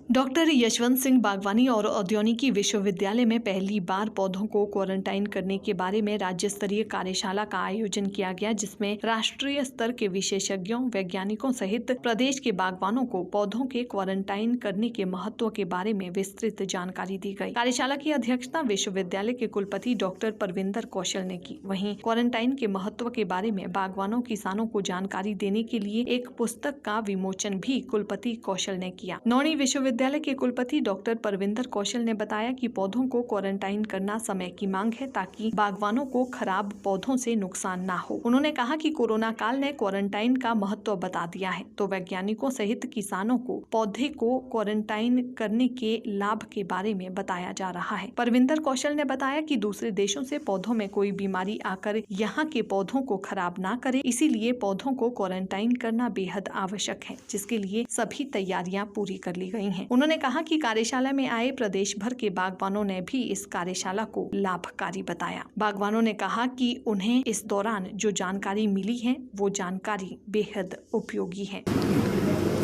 Doctor Yashwant Singh बागवानी और औद्यानिकी विश्वविद्यालय में पहली बार पौधों को क्वारंटाइन करने के बारे में राज्य स्तरीय कार्यशाला का आयोजन किया गया, जिसमें राष्ट्रीय स्तर के विशेषज्ञों, वैज्ञानिकों सहित प्रदेश के बागवानों को पौधों के क्वारंटाइन करने के महत्व के बारे में विस्तृत जानकारी दी गई। कार्यशाला की अध्यक्षता विश्वविद्यालय के कुलपति डॉक्टर परविंदर कौशल ने की। वहीं क्वारंटाइन के महत्व के बारे में बागवानों, किसानों को जानकारी देने के लिए एक पुस्तक का विमोचन भी कुलपति कौशल ने किया। नौणी विश्वविद्यालय के कुलपति डॉक्टर परविंदर कौशल ने बताया कि पौधों को क्वारंटाइन करना समय की मांग है, ताकि बागवानों को खराब पौधों से नुकसान ना हो। उन्होंने कहा कि कोरोना काल ने क्वारंटाइन का महत्व बता दिया है, तो वैज्ञानिकों सहित किसानों को पौधे को क्वारंटाइन करने के लाभ के बारे में बताया जा रहा है। परविंदर कौशल ने बताया कि दूसरे देशों से पौधों में कोई बीमारी आकर यहाँ के पौधों को खराब ना करे, इसीलिए पौधों को क्वारंटाइन करना बेहद आवश्यक है, जिसके लिए सभी तैयारियां पूरी कर ली गई हैं। उन्होंने कहा कि कार्यशाला में आए प्रदेश भर के बागवानों ने भी इस कार्यशाला को लाभकारी बताया। बागवानों ने कहा कि उन्हें इस दौरान जो जानकारी मिली है वो जानकारी बेहद उपयोगी है।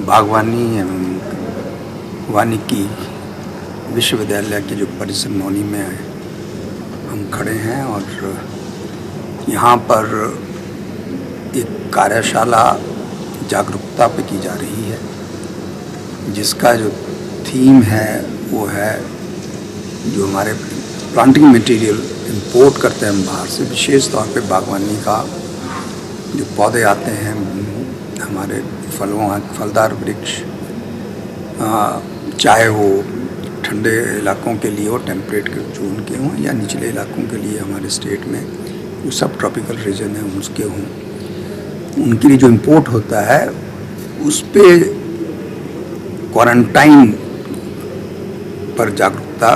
बागवानी एवं वानिकी विश्वविद्यालय के जो परिसर नौनी में हम खड़े हैं और यहाँ पर एक कार्यशाला जागरूकता पे की जा रही है, जिसका जो थीम है वो है जो हमारे प्लांटिंग मटेरियल इंपोर्ट करते हैं हम बाहर से, विशेष तौर पे बागवानी का जो पौधे आते हैं हमारे फलदार वृक्ष, चाहे वो ठंडे इलाकों के लिए हो, टेम्परेट जोन के हों, या निचले इलाकों के लिए हमारे स्टेट में जो सब ट्रॉपिकल रीजन है उसके हों, उनके लिए जो इंपोर्ट होता है उस पे क्वारंटाइन पर जागरूकता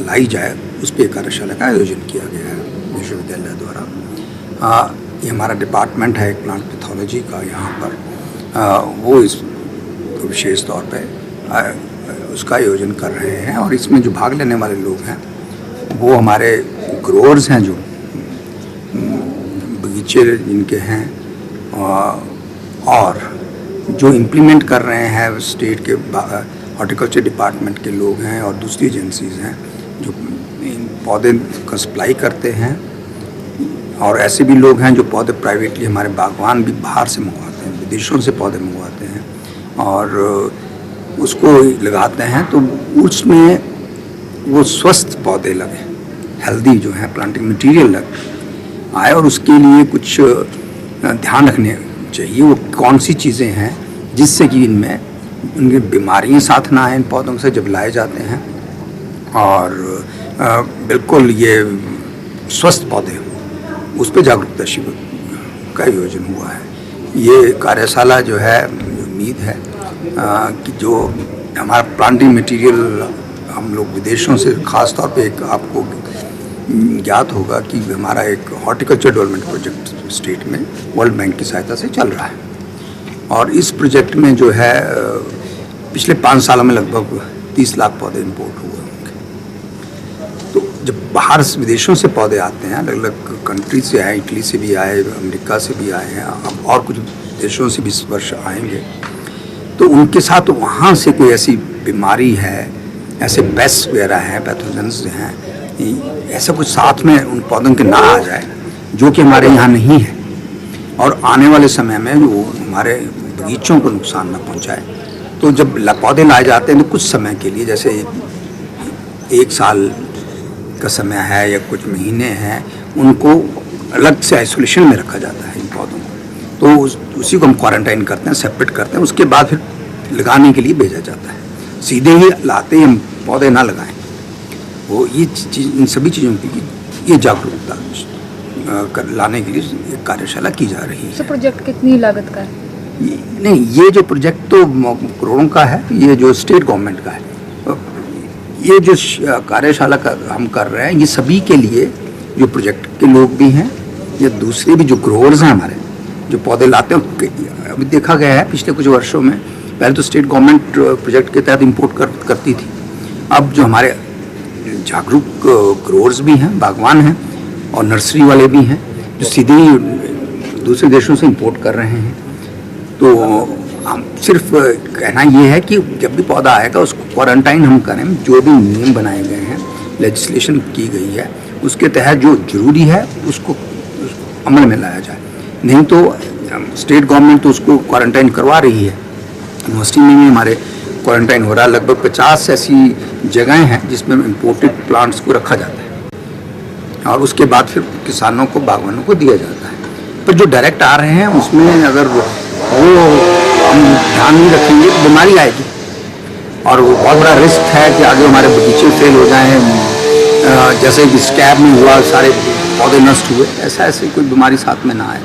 लाई जाए, उस पर कार्यशाला का आयोजन किया गया है विश्वविद्यालय द्वारा। ये हमारा डिपार्टमेंट है प्लांट पैथोलॉजी का, यहाँ पर वो इस विशेष तौर पे उसका आयोजन कर रहे हैं। और इसमें जो भाग लेने वाले लोग हैं वो हमारे ग्रोअर्स हैं, जो बगीचे जिनके हैं, और जो इम्प्लीमेंट कर रहे हैं स्टेट के हॉर्टिकल्चर डिपार्टमेंट के लोग हैं, और दूसरी एजेंसीज हैं जो इन पौधे का सप्लाई करते हैं। और ऐसे भी लोग हैं जो पौधे प्राइवेटली हमारे बागवान भी बाहर से मंगवाते हैं, विदेशों से पौधे मंगवाते हैं और उसको लगाते हैं, तो उसमें वो स्वस्थ पौधे लगे, हेल्दी जो है प्लांटिंग मटेरियल लगे आए। और उसके लिए कुछ ध्यान रखने चाहिए, वो कौन सी चीज़ें हैं जिससे कि इनमें उनकी बीमारियां साथ ना आए इन पौधों से जब लाए जाते हैं, और बिल्कुल ये स्वस्थ पौधे उस पर जागरूकता शिविर का आयोजन हुआ है। ये कार्यशाला जो है, उम्मीद है कि जो हमारा प्लांटिंग मटेरियल हम लोग विदेशों से, ख़ास तौर पे एक आपको ज्ञात होगा कि हमारा एक हॉर्टिकल्चर डेवलपमेंट प्रोजेक्ट स्टेट में वर्ल्ड बैंक की सहायता से चल रहा है, और इस प्रोजेक्ट में जो है पिछले 5 सालों में लगभग 30 लाख पौधे इंपोर्ट हुए होंगे। तो जब बाहर विदेशों से पौधे आते हैं, अलग अलग कंट्री से आए, इटली से भी आए, अमेरिका से भी आए हैं, और कुछ देशों से भी इस वर्ष आएंगे, तो उनके साथ वहाँ से कोई ऐसी बीमारी है, ऐसे पेस्ट वगैरह हैं, पैथोजेंस हैं, ऐसा कुछ साथ में उन पौधों के ना आ जाए जो कि हमारे यहाँ नहीं है, और आने वाले समय में वो हमारे बगीचों को नुकसान न पहुँचाए। तो जब पौधे लाए जाते हैं तो कुछ समय के लिए, जैसे 1 साल का समय है या कुछ महीने हैं, उनको अलग से आइसोलेशन में रखा जाता है इन पौधों को, तो उसी को हम क्वारंटाइन करते हैं, सेपरेट करते हैं, उसके बाद फिर लगाने के लिए भेजा जाता है। सीधे ही लाते ही हम पौधे ना लगाएं, वो ये चीज़, इन सभी चीज़ों की ये जागरूकता लाने के लिए एक कार्यशाला की जा रही है। प्रोजेक्ट कितनी लागत का है? नहीं, ये जो प्रोजेक्ट तो करोड़ों का है, ये जो स्टेट गवर्नमेंट का है। ये जो कार्यशाला हम कर रहे हैं, ये सभी के लिए, जो प्रोजेक्ट के लोग भी हैं या दूसरे भी जो ग्रोअर्स हैं हमारे, जो पौधे लाते हैं। अभी देखा गया है पिछले कुछ वर्षों में, पहले तो स्टेट गवर्नमेंट प्रोजेक्ट के तहत इंपोर्ट करती थी, अब जो हमारे जागरूक ग्रोअर्स भी हैं, बागवान हैं, और नर्सरी वाले भी हैं जो सीधे ही दूसरे देशों से इंपोर्ट कर रहे हैं। तो सिर्फ कहना ये है कि जब भी पौधा आएगा उसको क्वारंटाइन हम करें, जो भी नियम बनाए गए हैं, लेजिस्लेशन की गई है, उसके तहत जो जरूरी है उसको अमल में लाया जाए। नहीं तो स्टेट गवर्नमेंट तो उसको क्वारंटाइन करवा रही है। यूनिवर्सिटी में भी हमारे क्वारंटाइन हो रहा है। लगभग 50 ऐसी जगहें हैं जिसमें इम्पोर्टेड प्लांट्स को रखा जाता है और उसके बाद फिर किसानों को, बागवानों को दिया जाता है। पर जो डायरेक्ट आ रहे हैं उसमें अगर वो हम ध्यान नहीं रखेंगे तो बीमारी आएगी और वो बहुत बड़ा रिस्क है कि आगे हमारे बगीचे फेल हो जाएं। जैसे कि स्कैब में हुआ, सारे पौधे नष्ट हुए, ऐसी कोई बीमारी साथ में ना आए।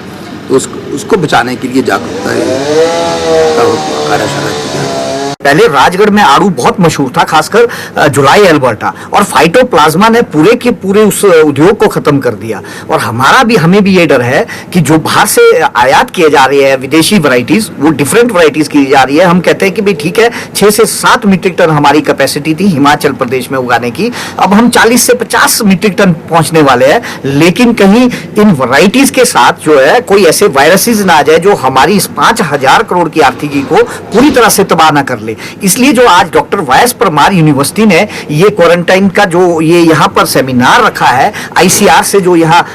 तो उसको बचाने के लिए जागरूकता कार्यशाला की जाए। पहले राजगढ़ में आड़ू बहुत मशहूर था, खासकर जुलाई एल्बर्टा, और फाइटोप्लाज्मा ने पूरे के पूरे उस उद्योग को खत्म कर दिया। और हमें भी ये डर है कि जो बाहर से आयात किए जा रहे हैं विदेशी वैरायटीज, वो डिफरेंट वैरायटीज की जा रही है। हम कहते हैं कि भाई ठीक है, 6 से 7 मीट्रिक टन हमारी कैपेसिटी थी हिमाचल प्रदेश में उगाने की, अब हम 40 से 50 मीट्रिक टन पहुंचने वाले हैं। लेकिन कहीं इन वैरायटीज के साथ जो है कोई ऐसे वायरसेस ना आ जाए जो हमारी इस 5000 करोड़ की आर्थिकी को पूरी तरह से तबाह ना कर ले। इसलिए जो आज डॉक्टर वायस परमार यूनिवर्सिटी ने ये क्वारंटाइन का जो ये यहाँ पर सेमिनार रखा है, आईसीआर से जो यहाँ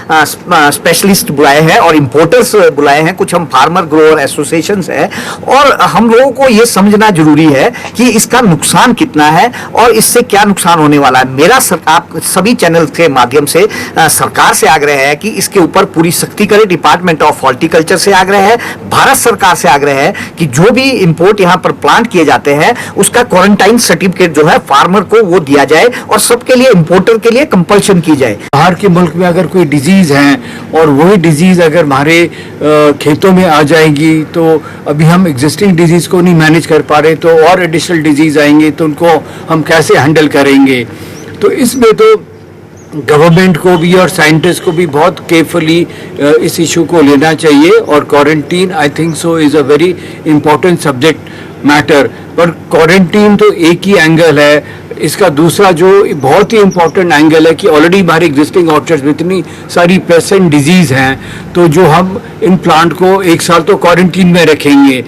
स्पेशलिस्ट बुलाए हैं और इंपोर्टर्स बुलाए हैं, कुछ हम फार्मर ग्रोअर एसोसिएशन है, और हम लोगों को ये समझना जरूरी है कि इसका नुकसान कितना है और इससे क्या नुकसान होने वाला है। मेरा आप सभी चैनल के माध्यम से सरकार से आग्रह है कि इसके ऊपर पूरी सख्ती करे। डिपार्टमेंट ऑफ हॉर्टिकल्चर से आग्रह है, भारत सरकार से आग्रह है कि जो भी इंपोर्ट यहाँ पर प्लांट किए जाते हैं उसका क्वारंटाइन सर्टिफिकेट जो है फार्मर को वो दिया जाए और सबके लिए, इंपोर्टर के लिए कंपल्शन की जाए। बाहर के मुल्क में अगर कोई डिजीज है और वही डिजीज अगर हमारे खेतों में आ जाएगी तो अभी हम एग्जिस्टिंग डिजीज को नहीं मैनेज कर पा रहे, तो और एडिशनल डिजीज आएंगे तो उनको हम कैसे हैंडल करेंगे। तो इसमें तो गवर्नमेंट को भी और साइंटिस्ट को भी बहुत केयरफुली इस इशू को लेना चाहिए। और quarantine I think so is a very important subject matter. पर क्वारंटीन तो एक ही एंगल है, इसका दूसरा जो बहुत ही इंपॉर्टेंट एंगल है कि ऑलरेडी हमारे एग्जिस्टिंग ऑर्चर्ड्स में इतनी सारी पेस्टेंट डिजीज हैं, तो जो हम इन प्लांट को 1 साल तो क्वारंटीन में रखेंगे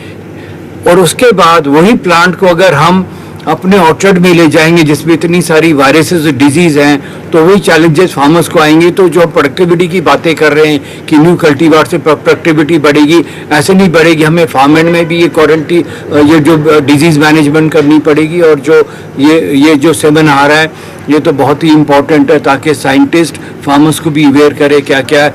और उसके बाद वही प्लांट को अगर हम अपने ऑर्चर्ड में ले जाएंगे जिसमें इतनी सारी वायरसेस और डिजीज हैं, तो वही चैलेंजेस फार्मर्स को आएंगे। तो जो प्रोडक्टिविटी की बातें कर रहे हैं कि न्यू कल्टीवार से प्रोडक्टिविटी बढ़ेगी, ऐसे नहीं बढ़ेगी। हमें फार्मलैंड में भी ये जो डिजीज मैनेजमेंट करनी पड़ेगी। और जो ये जो सेमिनार है ये तो बहुत ही इम्पोर्टेंट है ताकि साइंटिस्ट फार्मर्स को भी अवेयर करे क्या क्या